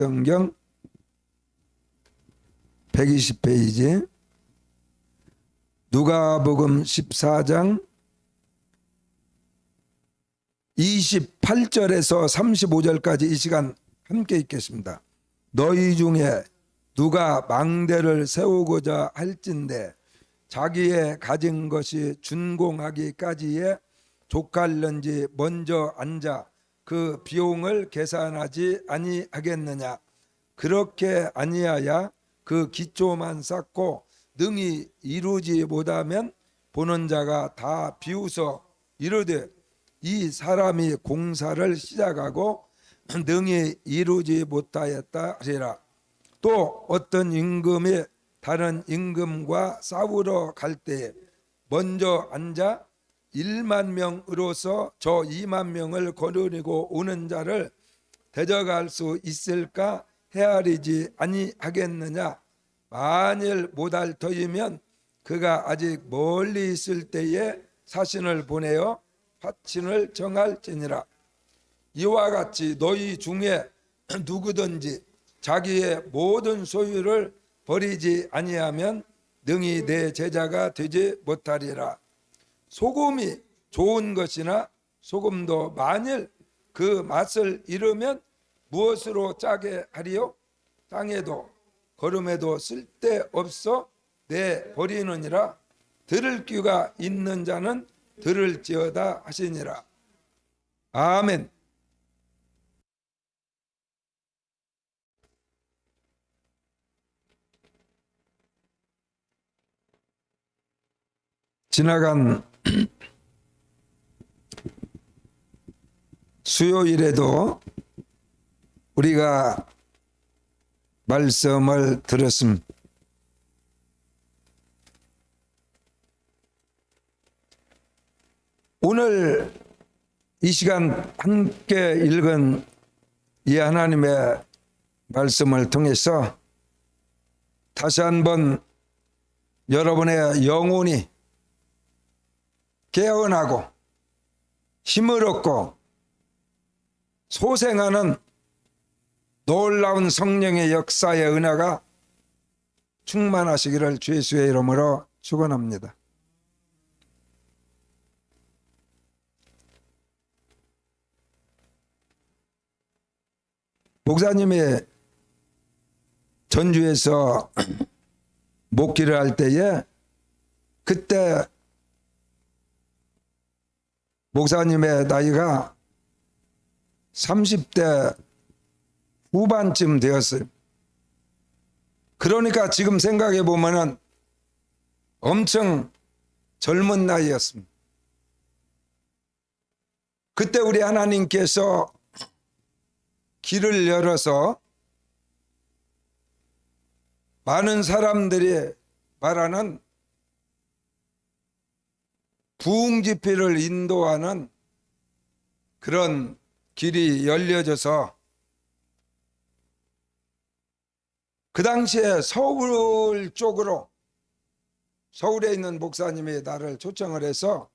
성경 120페이지 누가복음 14장 28절에서 35절까지 이 시간 함께 읽겠습니다. 너희 중에 누가 망대를 세우고자 할진대 자기의 가진 것이 준공하기까지에 족할는지 먼저 앉아 그 비용을 계산하지 아니하겠느냐. 그렇게 아니하야 그 기초만 쌓고 능히 이루지 못하면 보는 자가 다 비웃어 이르되 이 사람이 공사를 시작하고 능히 이루지 못하였다 하리라. 또 어떤 임금이 다른 임금과 싸우러 갈 때에 먼저 앉아 1만 명으로서 저 2만 명을 거느리고 오는 자를 대적할 수 있을까 헤아리지 아니하겠느냐. 만일 못할 터이면 그가 아직 멀리 있을 때에 사신을 보내어 파친을 정할지니라. 이와 같이 너희 중에 누구든지 자기의 모든 소유를 버리지 아니하면 능히 내 제자가 되지 못하리라. 소금이 좋은 것이나 소금도 만일 그 맛을 잃으면 무엇으로 짜게 하리요? 땅에도 거름에도 쓸데없어 내버리느니라. 들을 귀가 있는 자는 들을지어다 하시니라. 아멘. 지나간 수요일에도 우리가 말씀을 들었습니다. 오늘 이 시간 함께 읽은 이 하나님의 말씀을 통해서 다시 한번 여러분의 영혼이 깨어나고 힘을 얻고 소생하는 놀라운 성령의 역사의 은혜가 충만하시기를 주 예수의 이름으로 축원합니다. 목사님이 전주에서 목기를 할 때에 그때 목사님의 나이가 30대 후반쯤 되었어요. 그러니까 지금 생각해 보면은 엄청 젊은 나이였습니다. 그때 우리 하나님께서 길을 열어서 많은 사람들이 말하는 부흥 집회를 인도하는 그런 길이 열려져서 그 당시에 서울 쪽으로 서울에 있는 목사님이 나를 초청을 해서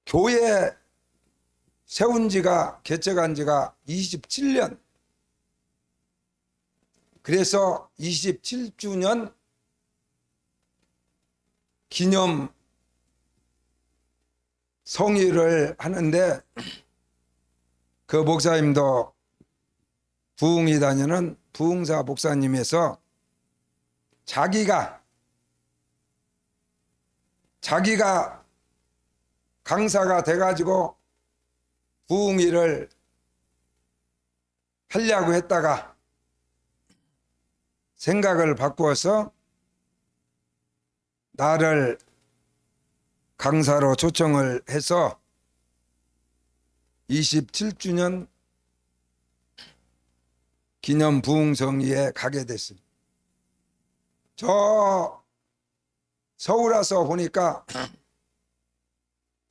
교회 세운 지가 개척한 지가 27년, 그래서 27주년 기념 성의를 하는데 그 목사님도 부흥이 다니는 부흥사 목사님에서 자기가 강사가 돼가지고 부흥회를 하려고 했다가 생각을 바꾸어서 나를 강사로 초청을 해서 27주년 기념 부흥성회에 가게 됐습니다. 저 서울 와서 보니까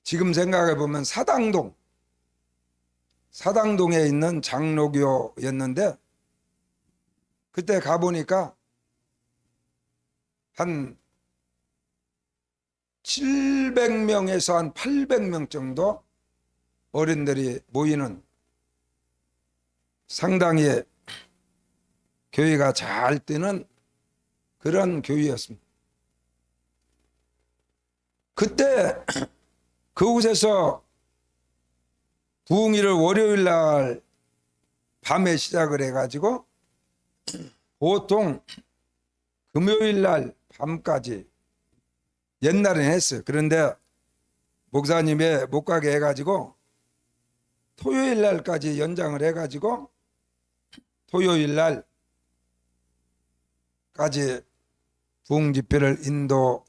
지금 생각해 보면 사당동에 있는 장로교였는데 그때 가보니까 한 700명에서 한 800명 정도 어른들이 모이는 상당히 교회가 잘 뜨는 그런 교회였습니다. 그때 그곳에서 부흥일을 월요일 날 밤에 시작을 해가지고 보통 금요일 날 밤까지 옛날엔 했어요. 그런데 목사님이 못 가게 해가지고 토요일 날까지 연장을 해가지고 토요일 날까지 부흥 집회를 인도를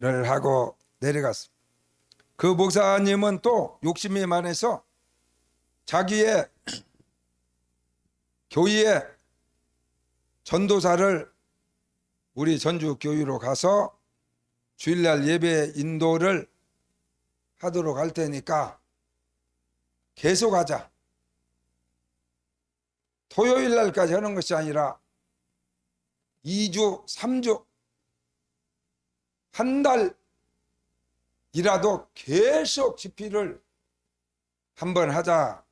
하고 내려갔습니다. 그 목사님은 또 욕심이 많아서 자기의 교회에 전도사를 우리 전주 교회로 가서 주일날 예배 인도를 하도록 할 테니까 계속 하자. 토요일 날까지 하는 것이 아니라 2주, 3주, 한 달이라도 계속 집회를 한번 하자.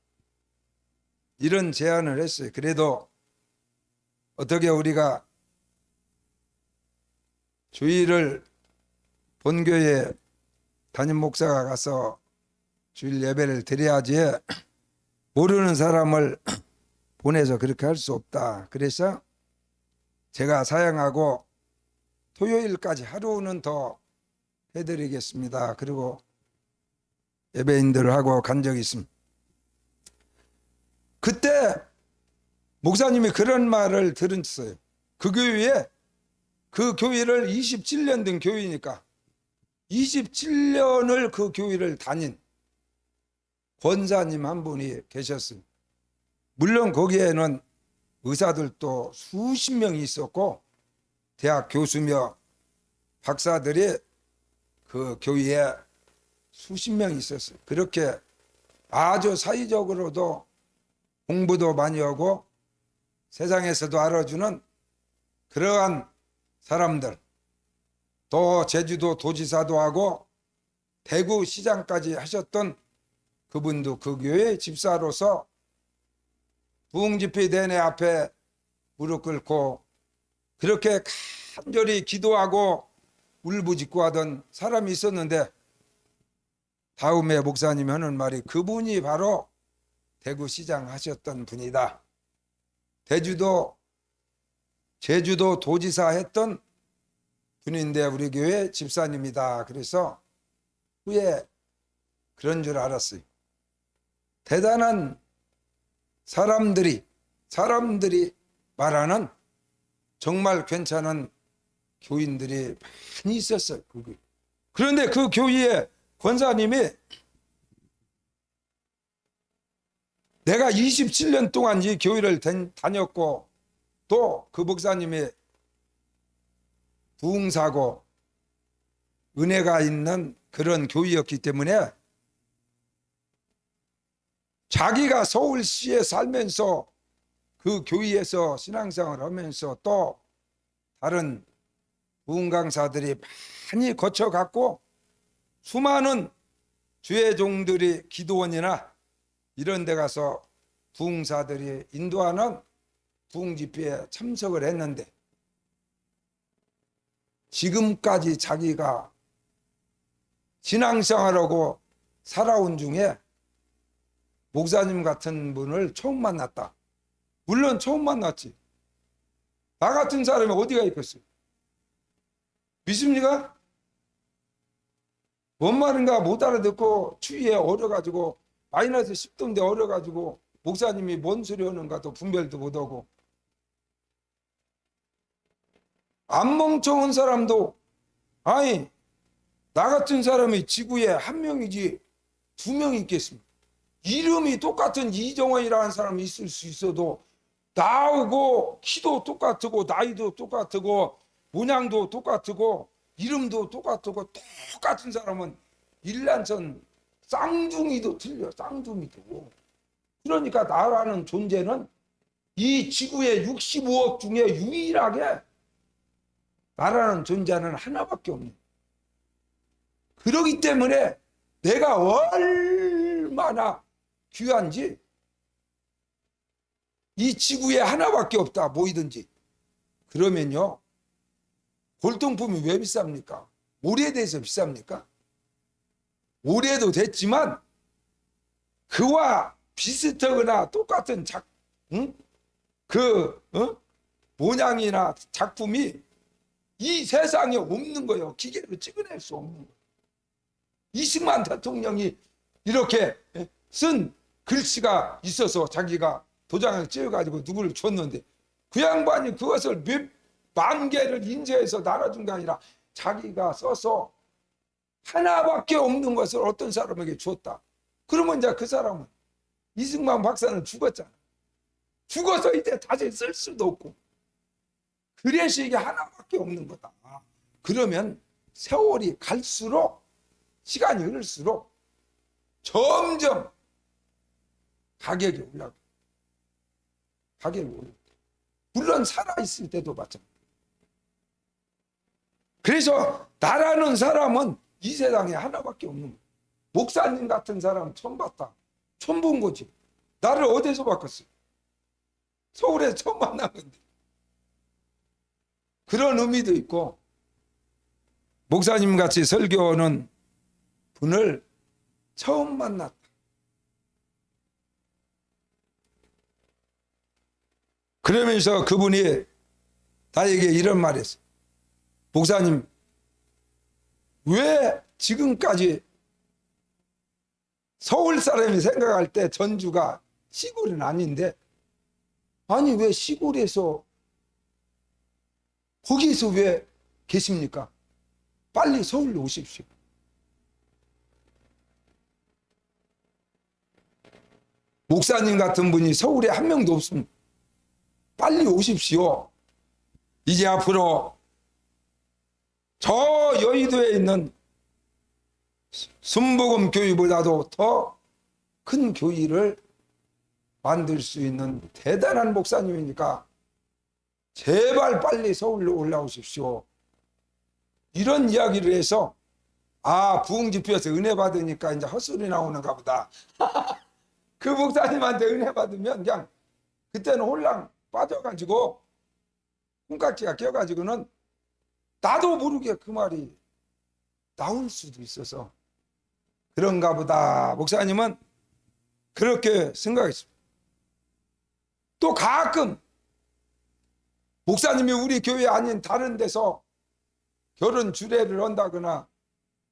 이런 제안을 했어요. 그래도 어떻게 우리가 주일을 본교회 담임 목사가 가서 주일 예배를 드려야지 모르는 사람을 보내서 그렇게 할 수 없다. 그래서 제가 사양하고 토요일까지 하루는 더 해드리겠습니다. 그리고 예배인들을 하고 간 적이 있습니다. 그때 목사님이 그런 말을 들었어요. 그 교회에 그 교회를 27년 된 교회니까 27년을 그 교회를 다닌 권사님 한 분이 계셨습니다. 물론 거기에는 의사들도 수십 명이 있었고 대학 교수며 박사들이 그 교회에 수십 명이 있었어요. 그렇게 아주 사회적으로도 공부도 많이 하고 세상에서도 알아주는 그러한 사람들, 또 제주도 도지사도 하고 대구 시장까지 하셨던 그분도 그 교회 집사로서 부흥집회 대회 앞에 무릎 꿇고 그렇게 간절히 기도하고 울부짖고 하던 사람이 있었는데 다음에 목사님이 하는 말이 그분이 바로 대구시장 하셨던 분이다. 제주도 도지사 했던 분인데 우리 교회 집사님이다. 그래서 후에 그런 줄 알았어요. 대단한 사람들이 말하는 정말 괜찮은 교인들이 많이 있었어요. 그런데 그 교회에 권사님이 내가 27년 동안 이 교회를 다녔고 또 그 목사님이 부흥사고 은혜가 있는 그런 교회였기 때문에 자기가 서울시에 살면서 그 교회에서 신앙생활을 하면서 또 다른 부흥 강사들이 많이 거쳐갔고 수많은 주의 종들이 기도원이나 이런 데 가서 부흥사들이 인도하는 부흥 집회에 참석을 했는데 지금까지 자기가 신앙생활하고 살아온 중에 목사님 같은 분을 처음 만났다. 물론 처음 만났지. 나 같은 사람이 어디가 있겠어요? 믿습니까? 뭔 말인가 못 알아듣고 추위에 얼어가지고 마이너스 10도인데 얼어가지고 목사님이 뭔 소리 하는가도 분별도 못하고 안 멍청한 사람도 아니 나 같은 사람이 지구에 한 명이지 두 명이 있겠습니까? 이름이 똑같은 이정원이라는 사람이 있을 수 있어도 나하고 키도 똑같고 나이도 똑같고 모양도 똑같고 이름도 똑같고 똑같은 사람은 일란천 쌍둥이도 틀려. 쌍둥이도. 그러니까 나라는 존재는 이 지구의 65억 중에 유일하게 나라는 존재는 하나밖에 없네. 그러기 때문에 내가 얼마나 귀한지. 이 지구에 하나밖에 없다, 뭐이든지. 그러면요, 골동품이 왜 비쌉니까? 오래돼서 비쌉니까? 오래도 됐지만 그와 비슷하거나 똑같은 모양이나 작품이 이 세상에 없는 거예요. 기계로 찍어낼 수 없는 거예요. 이승만 대통령이 이렇게 쓴 글씨가 있어서 자기가 도장을 찍어가지고 누구를 줬는데, 그 양반이 그것을 몇 만 개를 인쇄해서 나눠준 게 아니라 자기가 써서 하나밖에 없는 것을 어떤 사람에게 줬다. 그러면 이제 그 사람은, 이승만 박사는 죽었잖아. 죽어서 이제 다시 쓸 수도 없고. 그래서 이게 하나밖에 없는 거다. 그러면 세월이 갈수록, 시간이 흐를수록 점점 가격이 올라가. 가격이 올라가. 물론 살아있을 때도 마찬가지. 그래서 나라는 사람은 이 세상에 하나밖에 없는 거야. 목사님 같은 사람 처음 봤다. 처음 본 거지. 나를 어디서 바꿨어? 서울에서 처음 만난 건데. 그런 의미도 있고, 목사님 같이 설교하는 분을 처음 만났다. 그러면서 그분이 나에게 이런 말을 했어. 목사님, 왜 지금까지 서울 사람이 생각할 때 전주가 시골은 아닌데, 아니 왜 시골에서 거기서 왜 계십니까? 빨리 서울로 오십시오. 목사님 같은 분이 서울에 한 명도 없으면 빨리 오십시오. 이제 앞으로 저 여의도에 있는 순복음 교회보다도 더 큰 교회를 만들 수 있는 대단한 목사님이니까 제발 빨리 서울로 올라오십시오. 이런 이야기를 해서, 부흥집회에서 은혜 받으니까 이제 헛소리 나오는가 보다. 그 목사님한테 은혜 받으면 그냥 그때는 홀랑 빠져가지고 콩깍지가 껴가지고는 나도 모르게 그 말이 나올 수도 있어서 그런가 보다. 목사님은 그렇게 생각했습니다. 또 가끔 목사님이 우리 교회 아닌 다른 데서 결혼 주례를 한다거나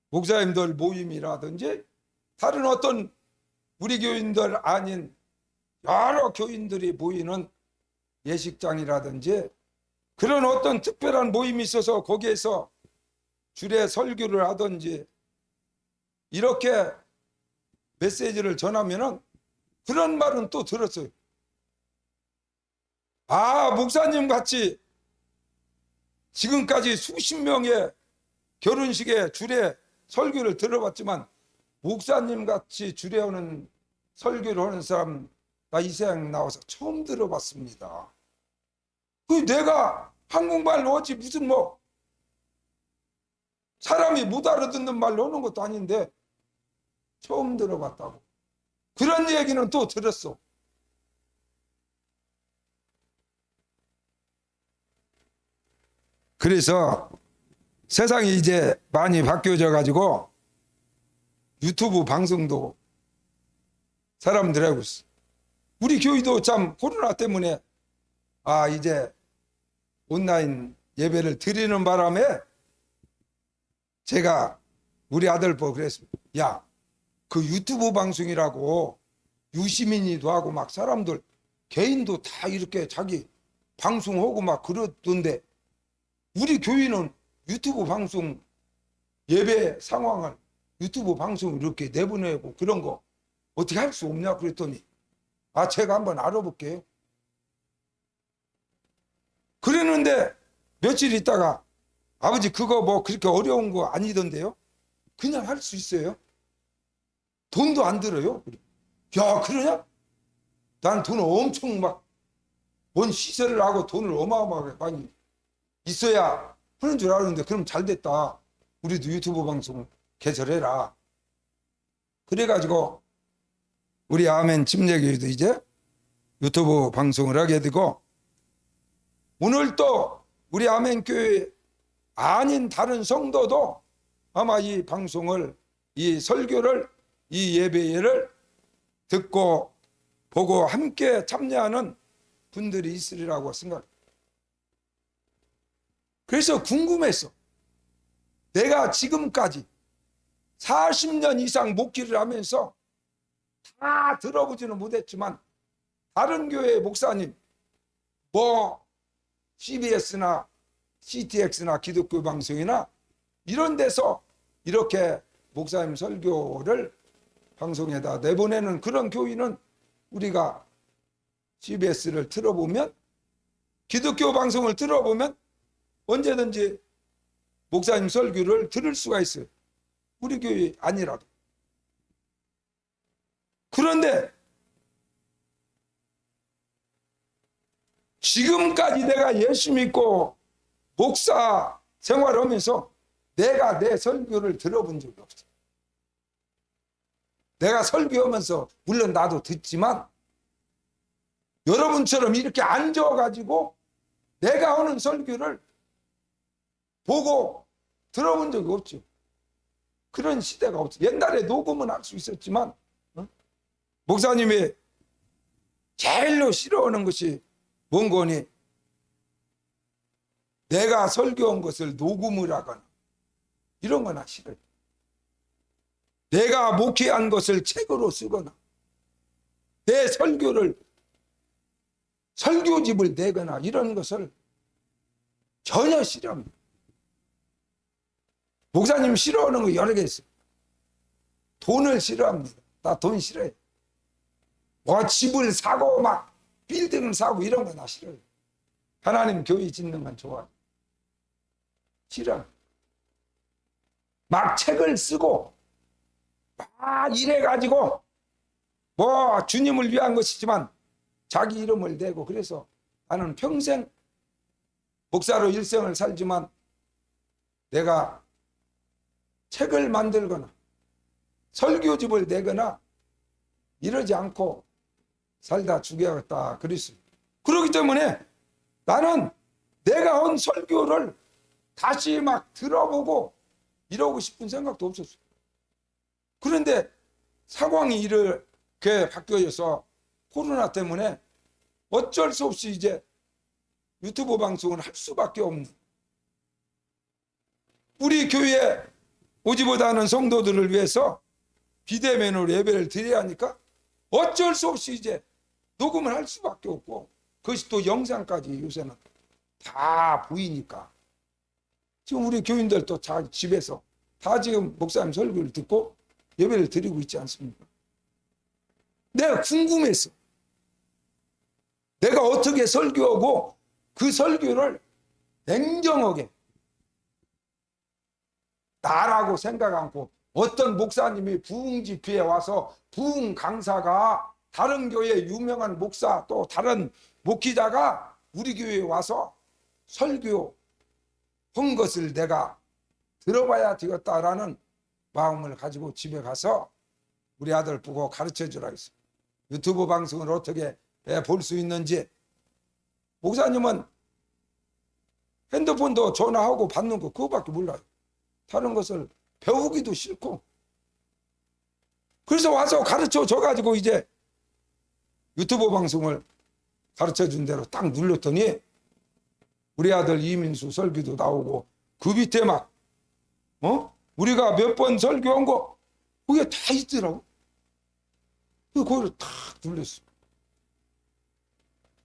목사님들 모임이라든지 다른 어떤 우리 교인들 아닌 여러 교인들이 모이는 예식장이라든지 그런 어떤 특별한 모임이 있어서 거기에서 주례 설교를 하든지 이렇게 메시지를 전하면은 그런 말은 또 들었어요. 목사님 같이 지금까지 수십 명의 결혼식에 주례 설교를 들어봤지만 목사님 같이 주례하는 설교를 하는 사람 나 이 세상 나와서 처음 들어봤습니다. 그 내가 한국말로 어찌 무슨 사람이 못 알아듣는 말로 하는 것도 아닌데 처음 들어봤다고. 그런 얘기는 또 들었어. 그래서 세상이 이제 많이 바뀌어져 가지고 유튜브 방송도 사람들이 하고 있어. 우리 교회도 참 코로나 때문에 이제 온라인 예배를 드리는 바람에 제가 우리 아들 보고 그랬습니다. 야, 그 유튜브 방송이라고 유시민이도 하고 막 사람들 개인도 다 이렇게 자기 방송하고 막 그러던데 우리 교회는 유튜브 방송 예배 상황을 유튜브 방송 이렇게 내보내고 그런 거 어떻게 할 수 없냐 그랬더니 제가 한번 알아볼게요. 그랬는데 며칠 있다가 아버지 그거 그렇게 어려운 거 아니던데요? 그냥 할 수 있어요. 돈도 안 들어요. 야, 그러냐? 난 돈 엄청 뭔 시설을 하고 돈을 어마어마하게 많이 있어야 하는 줄 알았는데 그럼 잘 됐다. 우리도 유튜브 방송 개설해라. 그래가지고 우리 아멘 침례교회도 이제 유튜브 방송을 하게 되고, 오늘 또 우리 아멘 교회 아닌 다른 성도도 아마 이 방송을, 이 설교를, 이 예배를 듣고 보고 함께 참여하는 분들이 있으리라고 생각합니다. 그래서 궁금했어. 내가 지금까지 40년 이상 목회를 하면서 다 들어보지는 못했지만 다른 교회 목사님, 뭐 CBS나 CTX나 기독교 방송이나 이런 데서 이렇게 목사님 설교를 방송에다 내보내는 그런 교인은 우리가 CBS를 틀어보면, 기독교 방송을 틀어보면 언제든지 목사님 설교를 들을 수가 있어요. 우리 교회 아니라도. 그런데 지금까지 내가 예수 믿고 목사 생활하면서 내가 내 설교를 들어본 적이 없어. 내가 설교하면서 물론 나도 듣지만 여러분처럼 이렇게 앉아가지고 내가 하는 설교를 보고 들어본 적이 없죠. 그런 시대가 없어. 옛날에 녹음은 할 수 있었지만 목사님이 제일로 싫어하는 것이 뭔 거니? 내가 설교한 것을 녹음을 하거나 이런 거나 싫어요. 내가 목회한 것을 책으로 쓰거나 내 설교를 설교집을 내거나 이런 것을 전혀 싫어합니다. 목사님 싫어하는 거 여러 개 있어요. 돈을 싫어합니다. 나 돈 싫어해. 뭐 집을 사고 막 빌딩을 사고 이런 거 나 싫어요. 하나님 교회 짓는 건 좋아요. 싫어. 막 책을 쓰고 막 이래가지고 뭐 주님을 위한 것이지만 자기 이름을 대고, 그래서 나는 평생 목사로 일생을 살지만 내가 책을 만들거나 설교집을 내거나 이러지 않고 살다 죽여야겠다 그랬어요. 그렇기 때문에 나는 내가 한 설교를 다시 막 들어보고 이러고 싶은 생각도 없었어요. 그런데 상황이 이렇게 바뀌어져서 코로나 때문에 어쩔 수 없이 이제 유튜브 방송을 할 수밖에 없는, 우리 교회에 오지 못하는 성도들을 위해서 비대면으로 예배를 드려야 하니까 어쩔 수 없이 이제 녹음을 할 수밖에 없고, 그것이 또 영상까지 요새는 다 보이니까 지금 우리 교인들도 자 집에서 다 지금 목사님 설교를 듣고 예배를 드리고 있지 않습니까? 내가 궁금했어. 내가 어떻게 설교하고 그 설교를 냉정하게 나라고 생각 않고, 어떤 목사님이 부흥 집회에 와서 부흥 강사가 다른 교회 유명한 목사 또 다른 목회자가 우리 교회에 와서 설교한 것을 내가 들어봐야 되겠다라는 마음을 가지고 집에 가서 우리 아들 보고 가르쳐 주라 했어요. 유튜브 방송을 어떻게 볼 수 있는지. 목사님은 핸드폰도 전화하고 받는 거 그거밖에 몰라요. 다른 것을 배우기도 싫고. 그래서 와서 가르쳐 줘가지고 이제 유튜브 방송을 가르쳐 준 대로 딱 눌렀더니 우리 아들 이민수 설교도 나오고, 그 밑에 막 우리가 몇 번 설교한 거 그게 다 있더라고. 그걸 탁 눌렀어.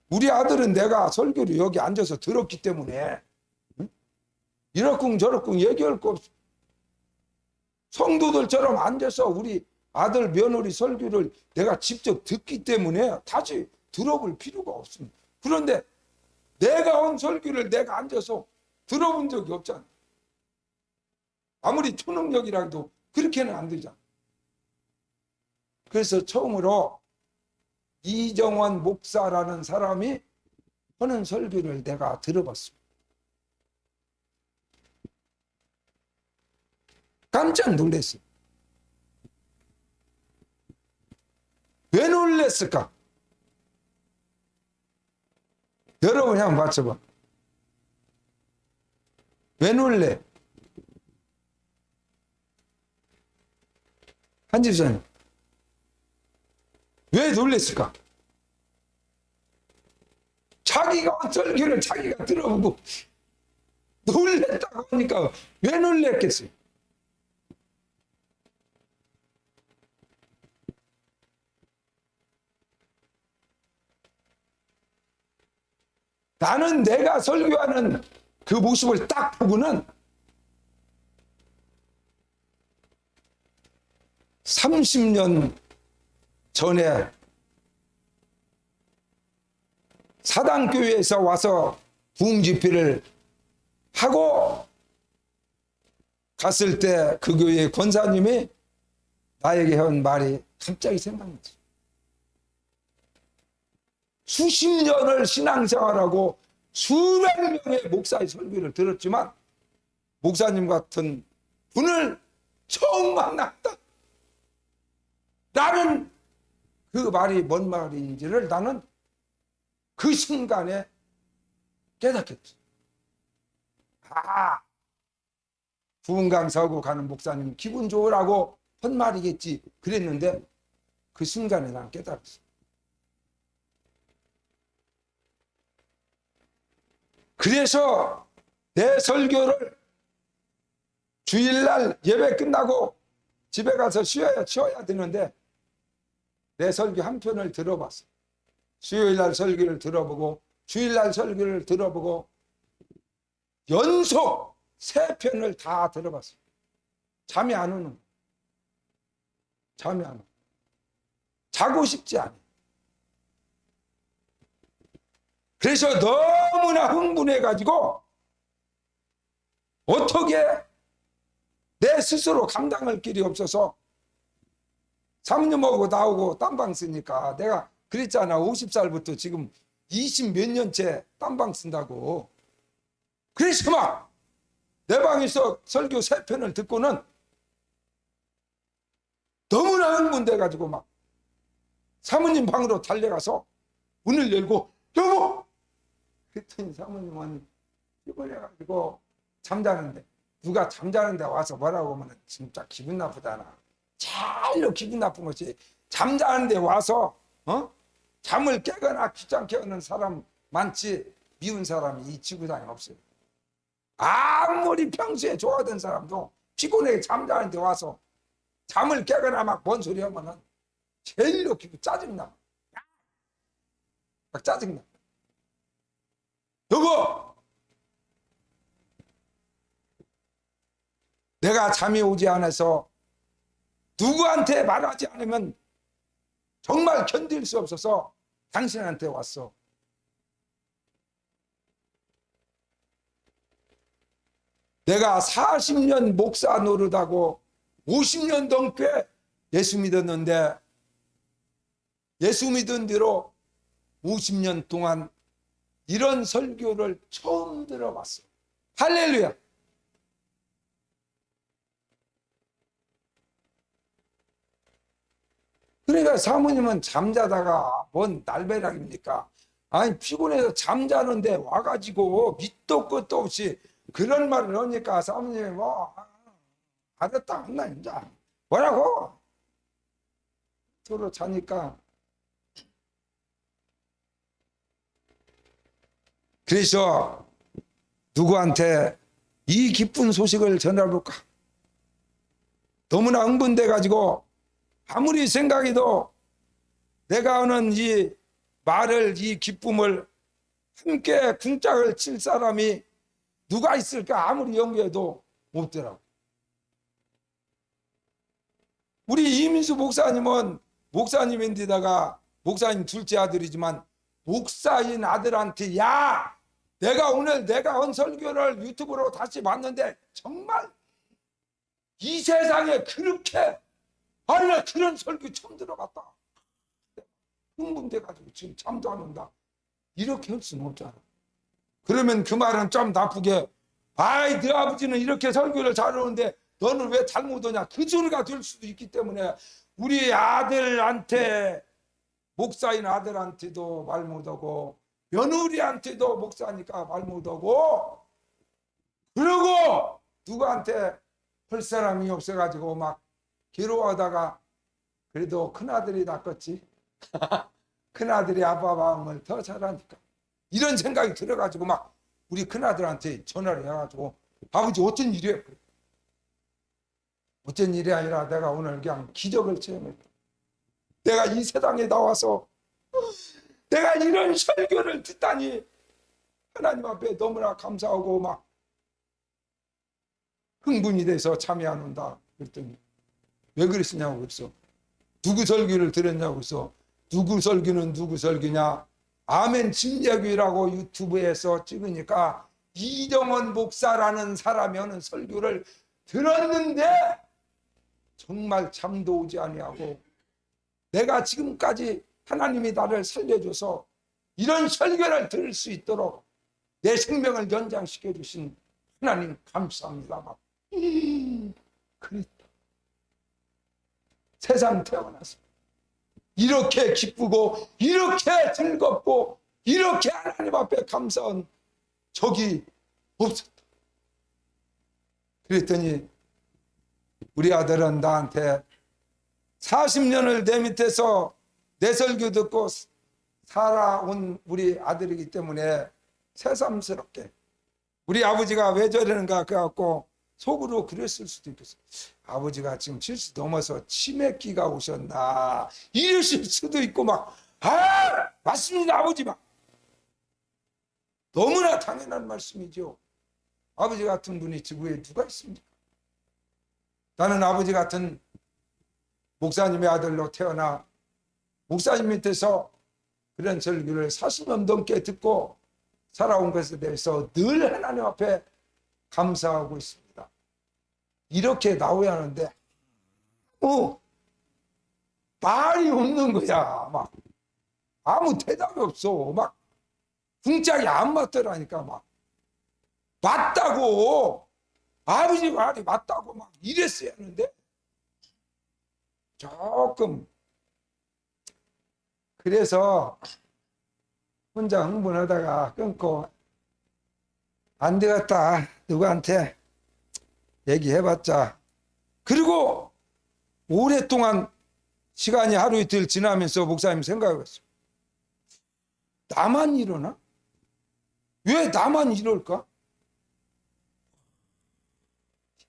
우리 아들은 내가 설교를 여기 앉아서 들었기 때문에 이러쿵 저러쿵 얘기할 거 없어. 성도들처럼 앉아서 우리 아들 며느리 설교를 내가 직접 듣기 때문에 다시 들어볼 필요가 없습니다. 그런데 내가 한 설교를 내가 앉아서 들어본 적이 없잖아. 아무리 초능력이라도 그렇게는 안 되잖아. 그래서 처음으로 이정원 목사라는 사람이 하는 설교를 내가 들어봤습니다. 깜짝 놀랐어요. 왜 놀랬을까? 여러분이 한번 맞춰봐. 왜 놀래? 한 집사님, 왜 놀랬을까? 자기가 설교를 자기가 들어보고 놀랬다고 하니까 왜 놀랬겠어요? 나는 내가 설교하는 그 모습을 딱 보고는 30년 전에 사당교회에서 와서 부흥집회를 하고 갔을 때 그 교회 권사님이 나에게 한 말이 갑자기 생각났어요. 수십 년을 신앙생활하고 수백 명의 목사의 설교를 들었지만 목사님 같은 분을 처음 만났다. 나는 그 말이 뭔 말인지를 나는 그 순간에 깨닫겠지. 아, 부흥강 서구 가는 목사님 기분 좋으라고 한 말이겠지 그랬는데 그 순간에 나는 깨달았어. 그래서 내 설교를 주일날 예배 끝나고 집에 가서 쉬어야 되는데 내 설교 한 편을 들어봤어. 수요일날 설교를 들어보고 주일날 설교를 들어보고 연속 3편을 다 들어봤어. 잠이 안 오는 거야. 잠이 안 와. 자고 싶지 않아. 그래서 너무나 흥분해가지고 어떻게 내 스스로 감당할 길이 없어서 사모님하고 나오고 딴방 쓰니까 내가 그랬잖아. 50살부터 지금 20 몇 년째 딴방 쓴다고. 그래서 막 내 방에서 설교 3편을 듣고는 너무나 흥분돼가지고 막 사모님 방으로 달려가서 문을 열고 여보! 그랬더니 사모님은 피곤해가지고 잠자는데 누가 잠자는데 와서 뭐라고 하면 진짜 기분 나쁘잖아. 제일로 기분 나쁜 것이 잠자는데 와서 잠을 깨거나 귀찮게 하는 사람 많지 미운 사람이 이 지구상에 없어요. 아무리 평소에 좋아하던 사람도 피곤하게 잠자는데 와서 잠을 깨거나 막 뭔 소리 하면은 제일로 기분 짜증나. 막 짜증나. 여보! 내가 잠이 오지 않아서 누구한테 말하지 않으면 정말 견딜 수 없어서 당신한테 왔어. 내가 40년 목사 노릇하고 50년 넘게 예수 믿었는데 예수 믿은 뒤로 50년 동안 이런 설교를 처음 들어봤어. 할렐루야. 그러니까 사모님은 잠자다가 뭔 날벼락입니까? 아니 피곤해서 잠자는데 와가지고 밑도 끝도 없이 그런 말을 하니까 사모님이 뭐 알았다 한다 이제 뭐라고 서로 자니까. 그래서 누구한테 이 기쁜 소식을 전해볼까? 너무나 흥분돼 가지고 아무리 생각해도 내가 하는 이 말을 이 기쁨을 함께 궁짝을 칠 사람이 누가 있을까 아무리 연구해도 없더라고. 우리 이민수 목사님은 목사님인데다가 목사님 둘째 아들이지만 목사인 아들한테 야 내가 오늘 내가 한 설교를 유튜브로 다시 봤는데 정말 이 세상에 그렇게 아니 나 그런 설교 처음 들어봤다. 흥분돼가지고 지금 잠도 안 온다. 이렇게 할 수는 없잖아. 그러면 그 말은 좀 나쁘게 아이 네 아버지는 이렇게 설교를 잘하는데 너는 왜 잘못하냐 그 소리가 될 수도 있기 때문에 우리 아들한테 목사인 아들한테도 말 못하고 며느리한테도 목사니까 말 못하고 그러고 누구한테 할 사람이 없어가지고 막 괴로워하다가 그래도 큰아들이 낫겠지. 큰아들이 아빠 마음을 더 잘하니까 이런 생각이 들어가지고 막 우리 큰아들한테 전화를 해가지고 아버지 어쩐 일이에요? 어쩐 일이 아니라 내가 오늘 그냥 기적을 체험했다. 내가 이 세상에 나와서 내가 이런 설교를 듣다니 하나님 앞에 너무나 감사하고 막 흥분이 돼서 참여하는다. 그랬더니 왜 그랬냐고 그랬어. 누구 설교를 들었냐고 그랬어. 누구 설교는 누구 설교냐. 아멘 침례교회라고 유튜브에서 찍으니까 이정원 목사라는 사람이 하는 설교를 들었는데 정말 잠도 오지 아니하고 내가 지금까지 하나님이 나를 살려줘서 이런 설교를 들을 수 있도록 내 생명을 연장시켜 주신 하나님 감사합니다. 막 그랬다. 세상 태어나서 이렇게 기쁘고 이렇게 즐겁고 이렇게 하나님 앞에 감사한 적이 없었다. 그랬더니 우리 아들은 나한테 40년을 내 밑에서 내 설교 듣고 살아온 우리 아들이기 때문에 새삼스럽게 우리 아버지가 왜 저러는가 그래갖고 속으로 그랬을 수도 있겠어. 아버지가 지금 70 넘어서 치매기가 오셨나 이랬을 수도 있고 막 맞습니다 아버지 막 너무나 당연한 말씀이죠. 아버지 같은 분이 지구에 누가 있습니까? 나는 아버지 같은 목사님의 아들로 태어나 목사님 밑에서 그런 설교를 40년 넘게 듣고 살아온 것에 대해서 늘 하나님 앞에 감사하고 있습니다. 이렇게 나와야 하는데 말이 없는 거야. 막 아무 대답이 없어. 막 궁짝이 안 맞더라니까. 막 맞다고 아버지 말이 맞다고 막 이랬어야 하는데 조금 그래서 혼자 흥분하다가 끊고 안 되겠다 누구한테 얘기해봤자 그리고 오랫동안 시간이 하루 이틀 지나면서 목사님 생각해봤어요. 나만 이러나? 왜 나만 이럴까?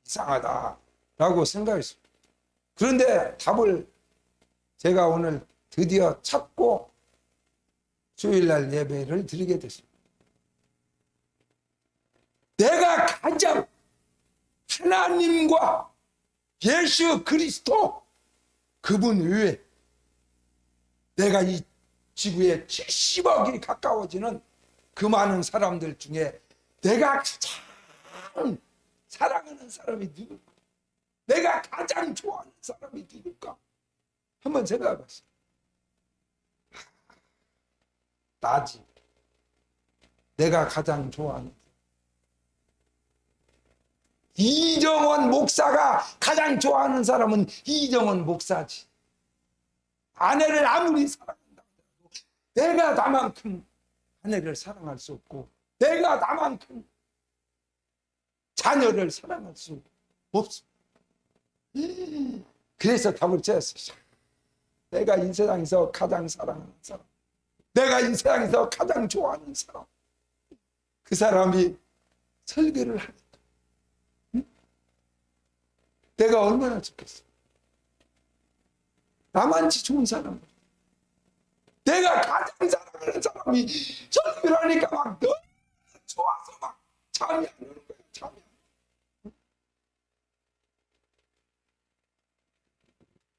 이상하다라고 생각했습니다. 그런데 답을 제가 오늘 드디어 찾고 주일날 예배를 드리게 됐습니다. 내가 가장 하나님과 예수 그리스도 그분 외에 내가 이 지구에 70억이 가까워지는 그 많은 사람들 중에 내가 가장 사랑하는 사람이 누굴까? 내가 가장 좋아하는 사람이 누굴까? 한번 생각해봤어요. 나지. 내가 가장 좋아하는 이정원 목사가 가장 좋아하는 사람은 이정원 목사지. 아내를 아무리 사랑한다고 해도 내가 나만큼 아내를 사랑할 수 없고 내가 나만큼 자녀를 사랑할 수 없어. 그래서 답을 찾았어요. 내가 이 세상에서 가장 사랑하는 사람, 내가 이 세상에서 가장 좋아하는 사람, 그 사람이 설교를 하니까 내가 얼마나 좋겠어. 나만치 좋은 사람, 내가 가장 사랑하는 사람이 설교를 하니까 막 너무 좋아서 막 잠이 안 오는 거야. 잠이 안 오는.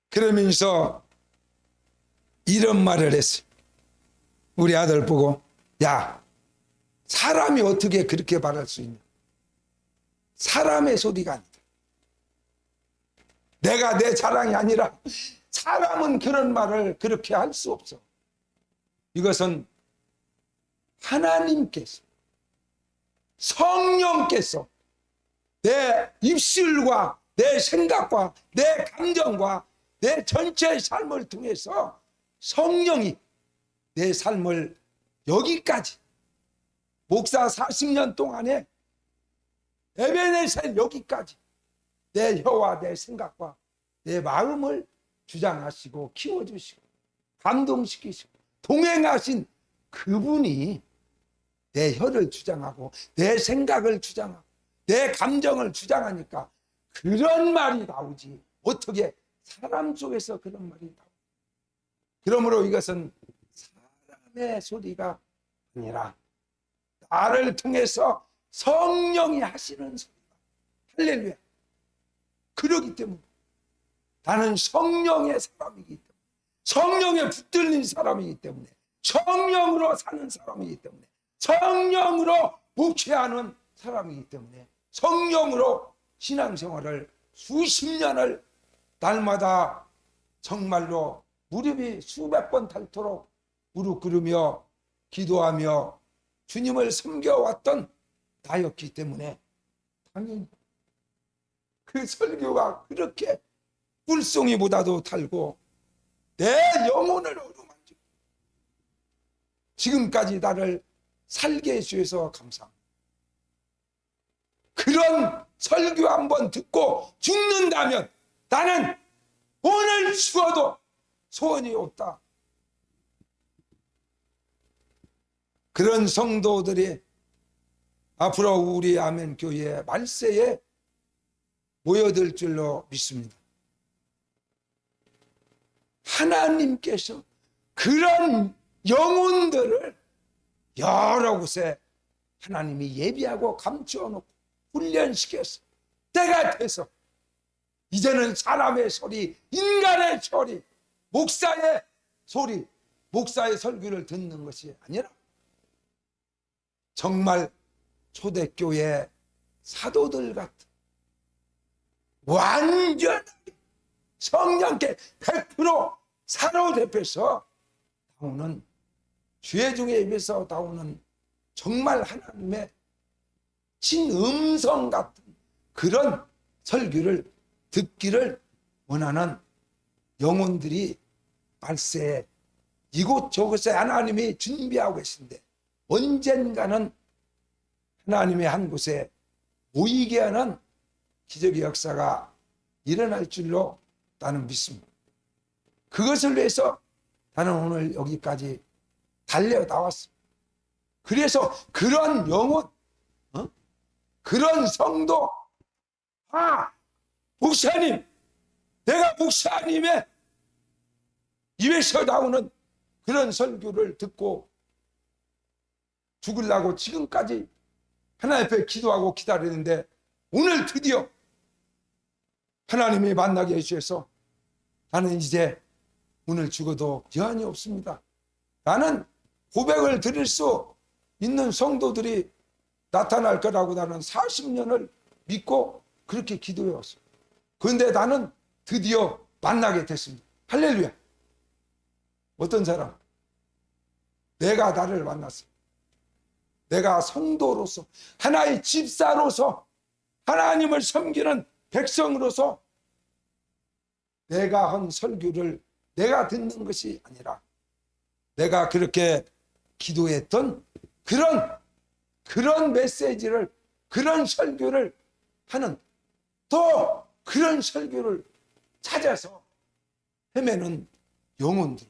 그러면서 이런 말을 했어요. 우리 아들 보고, 야, 사람이 어떻게 그렇게 말할 수 있냐? 사람의 소리가 아니다. 내가 내 자랑이 아니라 사람은 그런 말을 그렇게 할 수 없어. 이것은 하나님께서, 성령께서 내 입술과 내 생각과 내 감정과 내 전체의 삶을 통해서 성령이 내 삶을 여기까지 목사 40년 동안에 에베네셀 여기까지 내 혀와 내 생각과 내 마음을 주장하시고 키워주시고 감동시키시고 동행하신 그분이 내 혀를 주장하고 내 생각을 주장하고 내 감정을 주장하니까 그런 말이 나오지 어떻게 사람 속에서 그런 말이 나오지. 그러므로 이것은 사람의 소리가 아니라 나를 통해서 성령이 하시는 소리다. 할렐루야. 그러기 때문에 나는 성령의 사람이기 때문에 성령에 붙들린 사람이기 때문에 성령으로 사는 사람이기 때문에 성령으로 묵회하는 사람이기 때문에 성령으로 신앙생활을 수십 년을 날마다 정말로 무릎이 수백 번 닳도록 무릎 꿇으며 기도하며 주님을 섬겨왔던 나였기 때문에 당연히 그 설교가 그렇게 꿀송이보다도 달고 내 영혼을 어루만지고 지금까지 나를 살게 해주셔서 감사합니다. 그런 설교 한번 듣고 죽는다면 나는 오늘 죽어도 소원이 없다. 그런 성도들이 앞으로 우리 아멘 교회 말세에 모여들 줄로 믿습니다. 하나님께서 그런 영혼들을 여러 곳에 하나님이 예비하고 감추어 놓고 훈련시켜서 때가 돼서 이제는 사람의 소리, 인간의 소리, 목사의 소리, 목사의 설교를 듣는 것이 아니라 정말 초대교회 사도들 같은 완전하게 성령께 100% 사로잡혀서 나오는 주의 중에 입에서 나오는 정말 하나님의 친음성 같은 그런 설교를 듣기를 원하는 영혼들이 말세에 이곳저곳에 하나님이 준비하고 계신데 언젠가는 하나님의 한 곳에 모이게 하는 기적의 역사가 일어날 줄로 나는 믿습니다. 그것을 위해서 나는 오늘 여기까지 달려 나왔습니다. 그래서 그런 영혼, 그런 성도, 목사님, 내가 목사님의 입에서 나오는 그런 설교를 듣고 죽으려고 지금까지 하나님 앞에 기도하고 기다리는데 오늘 드디어 하나님이 만나게 해주셔서 나는 이제 오늘 죽어도 여한이 없습니다. 나는 고백을 드릴 수 있는 성도들이 나타날 거라고 나는 40년을 믿고 그렇게 기도해왔어요. 그런데 나는 드디어 만나게 됐습니다. 할렐루야. 어떤 사람? 내가 나를 만났어. 내가 성도로서 하나의 집사로서 하나님을 섬기는 백성으로서 내가 한 설교를 내가 듣는 것이 아니라 내가 그렇게 기도했던 그런 메시지를 그런 설교를 하는 또 그런 설교를 찾아서 헤매는 영혼들.